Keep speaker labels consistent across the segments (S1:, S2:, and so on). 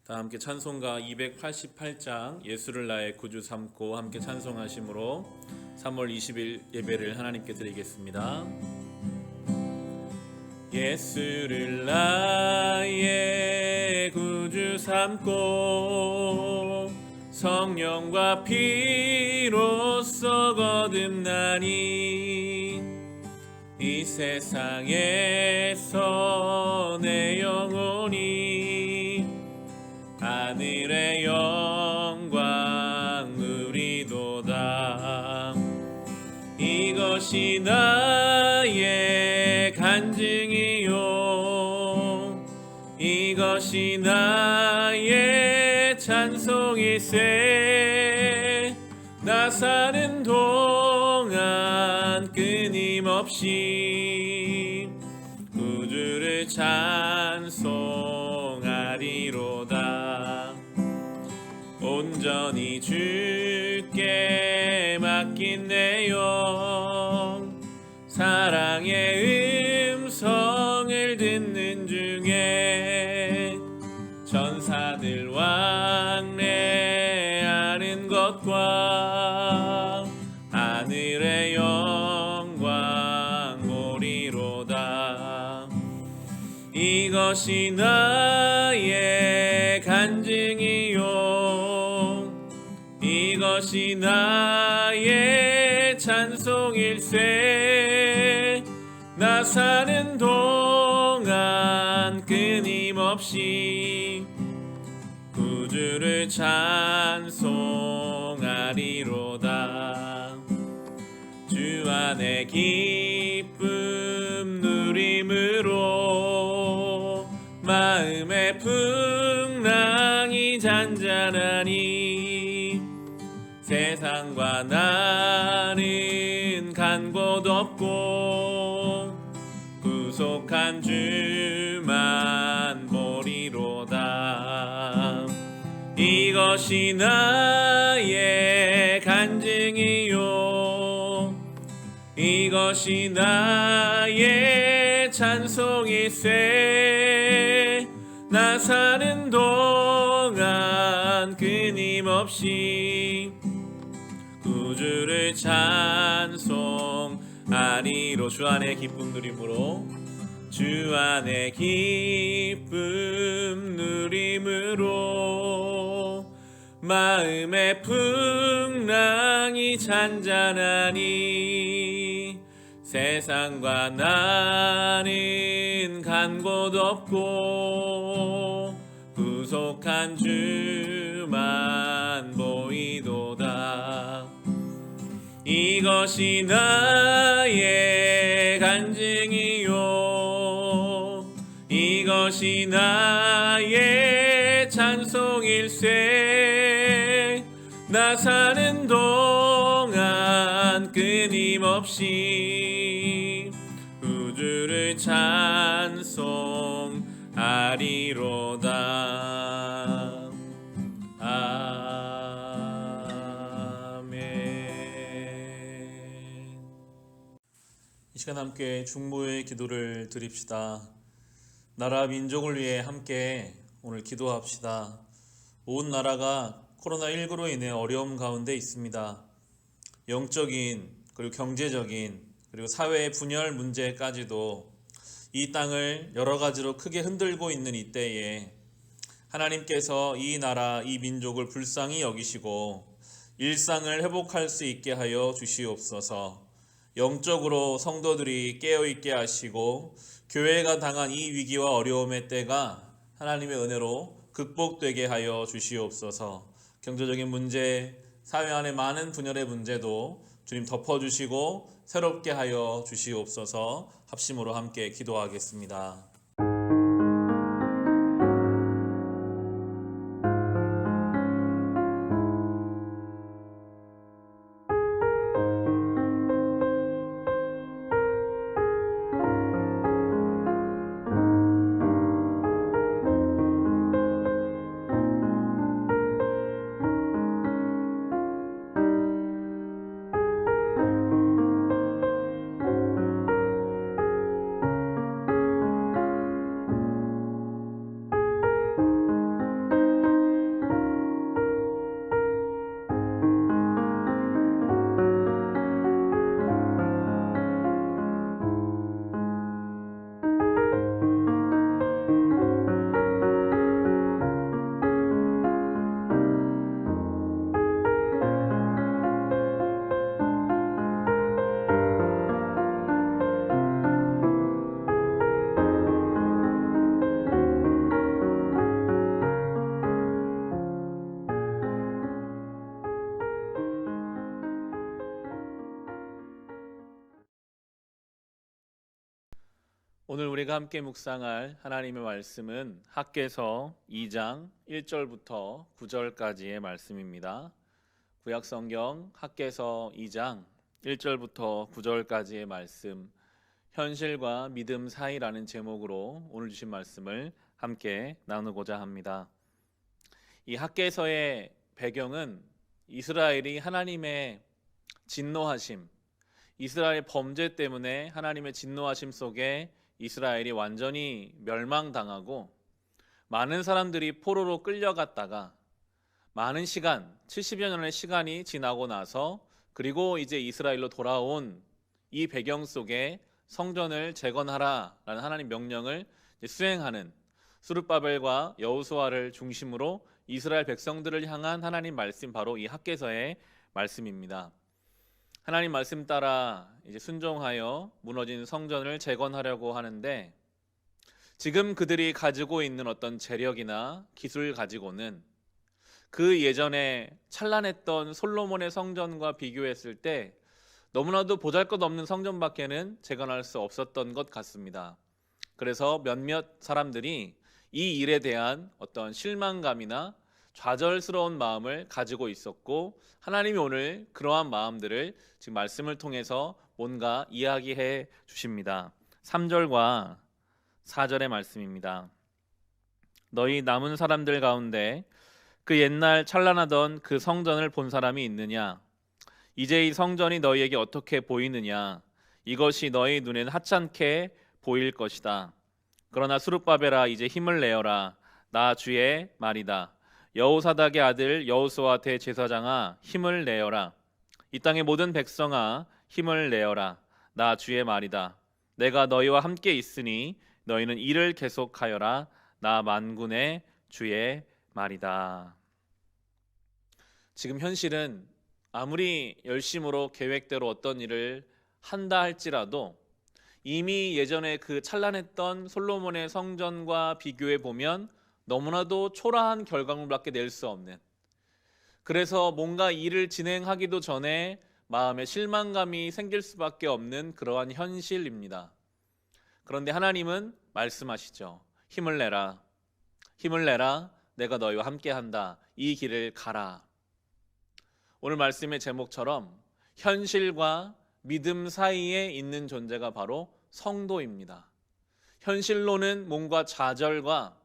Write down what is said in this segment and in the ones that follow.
S1: 다 함께 찬송가 288장 예수를 나의 구주 삼고 함께 찬송하심으로 3월 20일 예배를 하나님께 드리겠습니다. 예수를 나의 구주 삼고 성령과 피로써 거듭나니 이 세상에서 내 영혼이 하늘의 영광 누리도다. 이것이 나의 간증이요 이것이 나의 찬송일세. 나 사는 동안 끊임없이 구주를 찬송하리로다. 온전히 주께 맡긴 내 영 사랑의 음성을 듣는 중에 천사들 왕래하는 것과 하늘의 영광 보리로다. 이것이 나의 간증이요 이것이 나의 찬송일세. 나 사는 동안 끊임없이 구주를 찬송하리로다. 주 안에 기쁨 누림으로 마음의 풍랑이 잔잔하니 세상과 나는 간 곳 없고 구속한 주만 보리로다. 이것이 나의 간증이요 이것이 나의 찬송일세. 나 사는 동안 끊임없이 구주를 찬송하리로. 주 안에 기쁨 누림으로 주 안에 기쁨 누림으로 마음의 풍랑이 잔잔하니 세상과 나는 간 곳 없고 구속한 주만 보이도다. 이것이 나의 간증이요 이것이 나의 찬송일세. 나 사는 동안 끊임없이 구주를 찬송하리로다. 아멘. 이 시간 함께 중보의 기도를 드립시다. 나라 민족을 위해 함께 오늘 기도합시다. 온 나라가 코로나19로 인해 어려움 가운데 있습니다. 영적인 그리고 경제적인 그리고 사회의 분열 문제까지도 이 땅을 여러 가지로 크게 흔들고 있는 이때에 하나님께서 이 나라 이 민족을 불쌍히 여기시고 일상을 회복할 수 있게 하여 주시옵소서. 영적으로 성도들이 깨어있게 하시고 교회가 당한 이 위기와 어려움의 때가 하나님의 은혜로 극복되게 하여 주시옵소서. 경제적인 문제, 사회 안의 많은 분열의 문제도 주님 덮어주시고 새롭게 하여 주시옵소서. 합심으로 함께 기도하겠습니다. 오늘 우리가 함께 묵상할 하나님의 말씀은 학개서 2장 1절부터 9절까지의 말씀입니다. 구약성경 학개서 2장 1절부터 9절까지의 말씀, 현실과 믿음 사이라는 제목으로 오늘 주신 말씀을 함께 나누고자 합니다. 이 학개서의 배경은 이스라엘이 하나님의 진노하심, 이스라엘 범죄 때문에 하나님의 진노하심 속에 이스라엘이 완전히 멸망당하고 많은 사람들이 포로로 끌려갔다가 많은 시간, 70여 년의 시간이 지나고 나서 그리고 이제 이스라엘로 돌아온 이 배경 속에 성전을 재건하라라는 하나님 명령을 수행하는 스룹바벨과 여호수아를 중심으로 이스라엘 백성들을 향한 하나님 말씀, 바로 이 학개서의 말씀입니다. 하나님 말씀 따라 이제 순종하여 무너진 성전을 재건하려고 하는데, 지금 그들이 가지고 있는 어떤 재력이나 기술 가지고는 그 예전에 찬란했던 솔로몬의 성전과 비교했을 때 너무나도 보잘것없는 성전밖에는 재건할 수 없었던 것 같습니다. 그래서 몇몇 사람들이 이 일에 대한 어떤 실망감이나 좌절스러운 마음을 가지고 있었고, 하나님이 오늘 그러한 마음들을 지금 말씀을 통해서 뭔가 이야기해 주십니다. 3절과 4절의 말씀입니다. 너희 남은 사람들 가운데 그 옛날 찬란하던 그 성전을 본 사람이 있느냐? 이제 이 성전이 너희에게 어떻게 보이느냐? 이것이 너희 눈에는 하찮게 보일 것이다. 그러나 스룹바벨아, 이제 힘을 내어라. 나 주의 말이다. 여호사닥의 아들 여호수아 대제사장아, 힘을 내어라. 이 땅의 모든 백성아, 힘을 내어라. 나 주의 말이다. 내가 너희와 함께 있으니 너희는 일을 계속하여라. 나 만군의 주의 말이다. 지금 현실은 아무리 열심으로 계획대로 어떤 일을 한다 할지라도 이미 예전에 그 찬란했던 솔로몬의 성전과 비교해 보면 너무나도 초라한 결과물밖에 낼 수 없는, 그래서 뭔가 일을 진행하기도 전에 마음에 실망감이 생길 수밖에 없는 그러한 현실입니다. 그런데 하나님은 말씀하시죠. 힘을 내라. 힘을 내라. 내가 너희와 함께한다. 이 길을 가라. 오늘 말씀의 제목처럼 현실과 믿음 사이에 있는 존재가 바로 성도입니다. 현실로는 뭔가 좌절과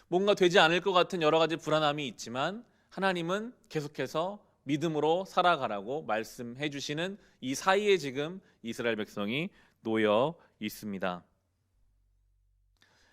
S1: 뭔가 되지 않을 것 같은 여러 가지 불안함이 있지만, 하나님은 계속해서 믿음으로 살아가라고 말씀해 주시는 이 사이에 지금 이스라엘 백성이 놓여 있습니다.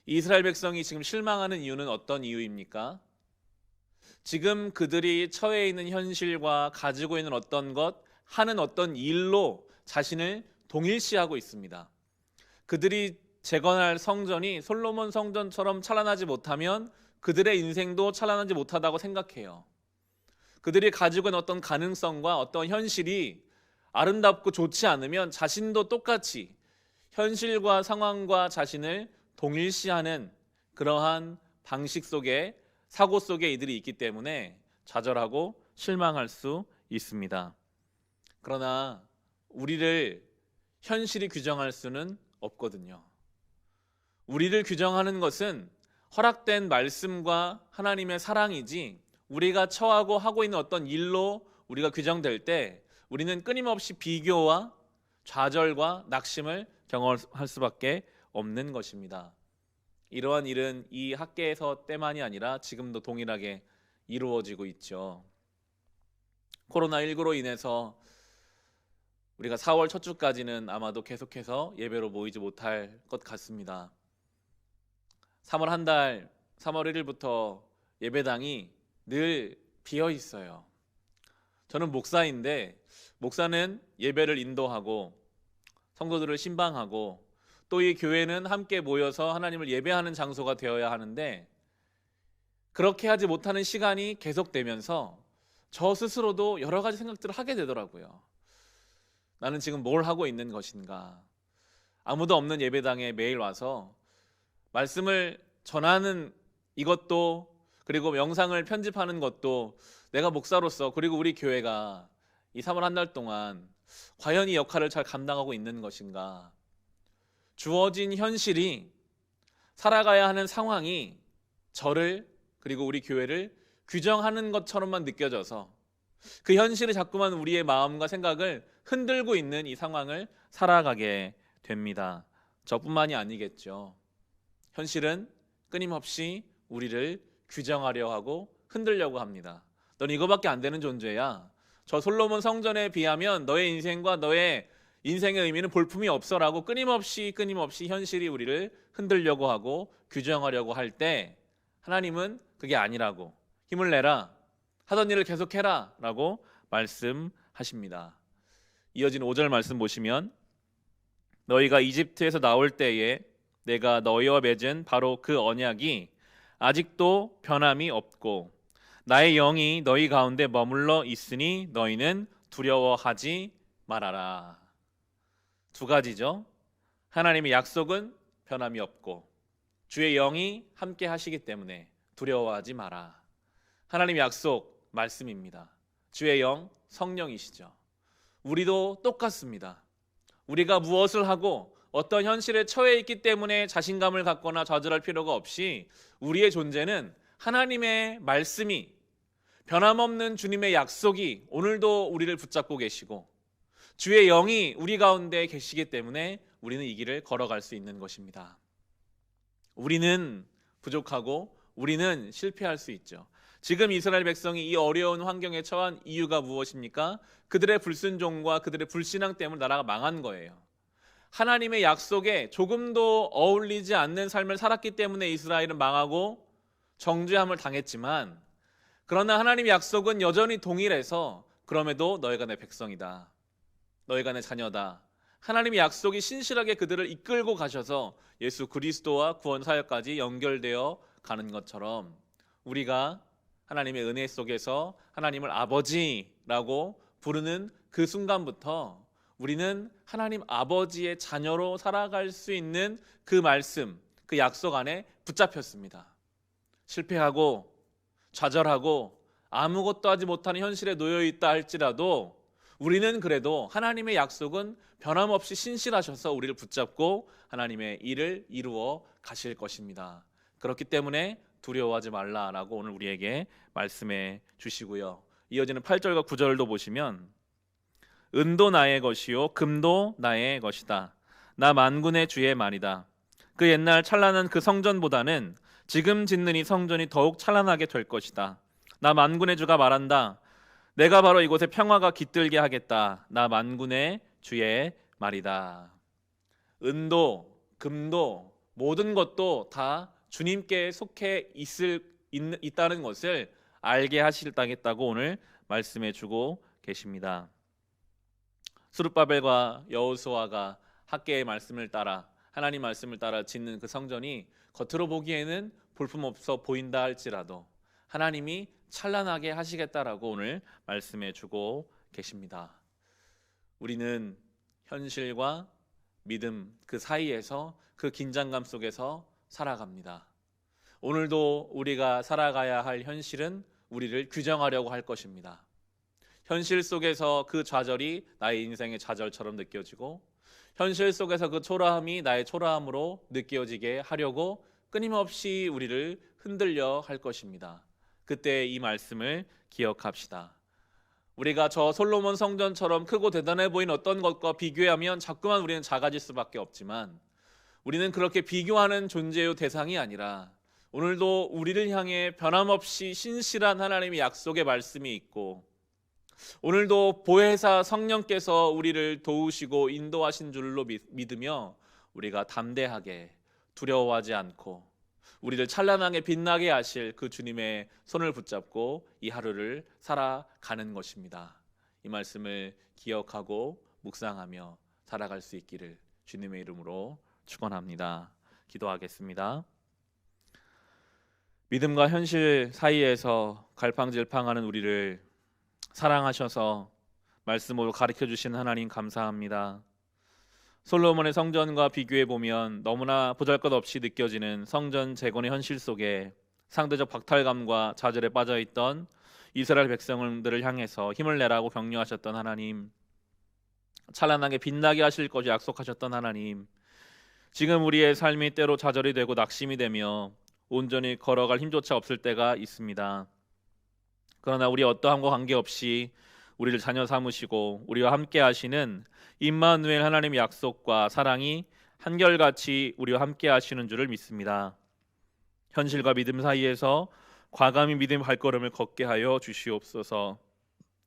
S1: 이스라엘 백성이 지금 실망하는 이유는 어떤 이유입니까? 지금 그들이 처해 있는 현실과 가지고 있는 어떤 것, 하는 어떤 일로 자신을 동일시하고 있습니다. 그들이 재건할 성전이 솔로몬 성전처럼 찬란하지 못하면 그들의 인생도 찬란하지 못하다고 생각해요. 그들이 가지고 있는 어떤 가능성과 어떤 현실이 아름답고 좋지 않으면 자신도 똑같이 현실과 상황과 자신을 동일시하는 그러한 방식 속에, 사고 속에 이들이 있기 때문에 좌절하고 실망할 수 있습니다. 그러나 우리를 현실이 규정할 수는 없거든요. 우리를 규정하는 것은 허락된 말씀과 하나님의 사랑이지, 우리가 처하고 하고 있는 어떤 일로 우리가 규정될 때 우리는 끊임없이 비교와 좌절과 낙심을 경험할 수밖에 없는 것입니다. 이러한 일은 이 학개에서 때만이 아니라 지금도 동일하게 이루어지고 있죠. 코로나19로 인해서 우리가 4월 첫 주까지는 아마도 계속해서 예배로 모이지 못할 것 같습니다. 3월 한 달, 3월 1일부터 예배당이 늘 비어 있어요. 저는 목사인데, 목사는 예배를 인도하고 성도들을 신방하고 또 이 교회는 함께 모여서 하나님을 예배하는 장소가 되어야 하는데, 그렇게 하지 못하는 시간이 계속되면서 저 스스로도 여러 가지 생각들을 하게 되더라고요. 나는 지금 뭘 하고 있는 것인가? 아무도 없는 예배당에 매일 와서 말씀을 전하는 이것도, 그리고 영상을 편집하는 것도 내가 목사로서, 그리고 우리 교회가 이 3월 한 달 동안 과연 이 역할을 잘 감당하고 있는 것인가? 주어진 현실이, 살아가야 하는 상황이 저를 그리고 우리 교회를 규정하는 것처럼만 느껴져서 그 현실이 자꾸만 우리의 마음과 생각을 흔들고 있는 이 상황을 살아가게 됩니다. 저뿐만이 아니겠죠. 현실은 끊임없이 우리를 규정하려 하고 흔들려고 합니다. 넌 이거밖에 안 되는 존재야. 저 솔로몬 성전에 비하면 너의 인생과 너의 인생의 의미는 볼품이 없어라고 끊임없이 현실이 우리를 흔들려고 하고 규정하려고 할 때 하나님은 그게 아니라고, 힘을 내라, 하던 일을 계속해라 라고 말씀하십니다. 이어진 5절 말씀 보시면 너희가 이집트에서 나올 때에 내가 너희와 맺은 바로 그 언약이 아직도 변함이 없고 나의 영이 너희 가운데 머물러 있으니 너희는 두려워하지 말아라. 두 가지죠. 하나님의 약속은 변함이 없고 주의 영이 함께 하시기 때문에 두려워하지 마라. 하나님의 약속 말씀입니다. 주의 영 성령이시죠. 우리도 똑같습니다. 우리가 무엇을 하고 어떤 현실에 처해 있기 때문에 자신감을 갖거나 좌절할 필요가 없이 우리의 존재는 하나님의 말씀이, 변함없는 주님의 약속이 오늘도 우리를 붙잡고 계시고 주의 영이 우리 가운데 계시기 때문에 우리는 이 길을 걸어갈 수 있는 것입니다. 우리는 부족하고 우리는 실패할 수 있죠. 지금 이스라엘 백성이 이 어려운 환경에 처한 이유가 무엇입니까? 그들의 불순종과 그들의 불신앙 때문에 나라가 망한 거예요. 하나님의 약속에 조금도 어울리지 않는 삶을 살았기 때문에 이스라엘은 망하고 정죄함을 당했지만, 그러나 하나님의 약속은 여전히 동일해서 그럼에도 너희가 내 백성이다, 너희가 내 자녀다, 하나님의 약속이 신실하게 그들을 이끌고 가셔서 예수 그리스도와 구원 사역까지 연결되어 가는 것처럼 우리가 하나님의 은혜 속에서 하나님을 아버지라고 부르는 그 순간부터 우리는 하나님 아버지의 자녀로 살아갈 수 있는 그 말씀, 그 약속 안에 붙잡혔습니다. 실패하고 좌절하고 아무것도 하지 못하는 현실에 놓여 있다 할지라도 우리는 그래도 하나님의 약속은 변함없이 신실하셔서 우리를 붙잡고 하나님의 일을 이루어 가실 것입니다. 그렇기 때문에 두려워하지 말라라고 오늘 우리에게 말씀해 주시고요. 이어지는 8절과 9절도 보시면 은도 나의 것이요 금도 나의 것이다. 나 만군의 주의 말이다. 그 옛날 찬란한 그 성전보다는 지금 짓는 이 성전이 더욱 찬란하게 될 것이다. 나 만군의 주가 말한다. 내가 바로 이곳에 평화가 깃들게 하겠다. 나 만군의 주의 말이다. 은도, 금도 모든 것도 다 주님께 속해 있다는 것을 알게 하시겠다고 오늘 말씀해 주고 계십니다. 스룹바벨과 여호수아가 학개의 말씀을 따라, 하나님 말씀을 따라 짓는 그 성전이 겉으로 보기에는 볼품없어 보인다 할지라도 하나님이 찬란하게 하시겠다라고 오늘 말씀해 주고 계십니다. 우리는 현실과 믿음 그 사이에서, 그 긴장감 속에서 살아갑니다. 오늘도 우리가 살아가야 할 현실은 우리를 규정하려고 할 것입니다. 현실 속에서 그 좌절이 나의 인생의 좌절처럼 느껴지고, 현실 속에서 그 초라함이 나의 초라함으로 느껴지게 하려고 끊임없이 우리를 흔들려 할 것입니다. 그때 이 말씀을 기억합시다. 우리가 저 솔로몬 성전처럼 크고 대단해 보이는 어떤 것과 비교하면 자꾸만 우리는 작아질 수밖에 없지만, 우리는 그렇게 비교하는 존재의 대상이 아니라 오늘도 우리를 향해 변함없이 신실한 하나님의 약속의 말씀이 있고, 오늘도 보혜사 성령께서 우리를 도우시고 인도하신 줄로 믿으며 우리가 담대하게 두려워하지 않고 우리를 찬란하게 빛나게 하실 그 주님의 손을 붙잡고 이 하루를 살아가는 것입니다. 이 말씀을 기억하고 묵상하며 살아갈 수 있기를 주님의 이름으로 축원합니다. 기도하겠습니다. 믿음과 현실 사이에서 갈팡질팡하는 우리를 사랑하셔서 말씀으로 가르쳐 주신 하나님 감사합니다. 솔로몬의 성전과 비교해 보면 너무나 보잘것없이 느껴지는 성전 재건의 현실 속에 상대적 박탈감과 좌절에 빠져 있던 이스라엘 백성들을 향해서 힘을 내라고 격려하셨던 하나님, 찬란하게 빛나게 하실 것을 약속하셨던 하나님, 지금 우리의 삶이 때로 좌절이 되고 낙심이 되며 온전히 걸어갈 힘조차 없을 때가 있습니다. 그러나 우리 어떠함과 관계없이 우리를 자녀 삼으시고 우리와 함께 하시는 임마누엘 하나님의 약속과 사랑이 한결같이 우리와 함께 하시는 줄을 믿습니다. 현실과 믿음 사이에서 과감히 믿음의 발걸음을 걷게 하여 주시옵소서.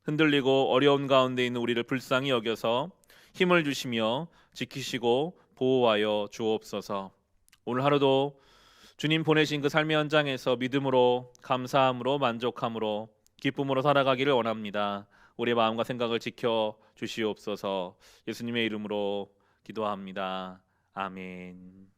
S1: 흔들리고 어려운 가운데 있는 우리를 불쌍히 여겨서 힘을 주시며 지키시고 보호하여 주옵소서. 오늘 하루도 주님 보내신 그 삶의 현장에서 믿음으로, 감사함으로, 만족함으로, 기쁨으로 살아가기를 원합니다. 우리의 마음과 생각을 지켜 주시옵소서. 예수님의 이름으로 기도합니다. 아멘.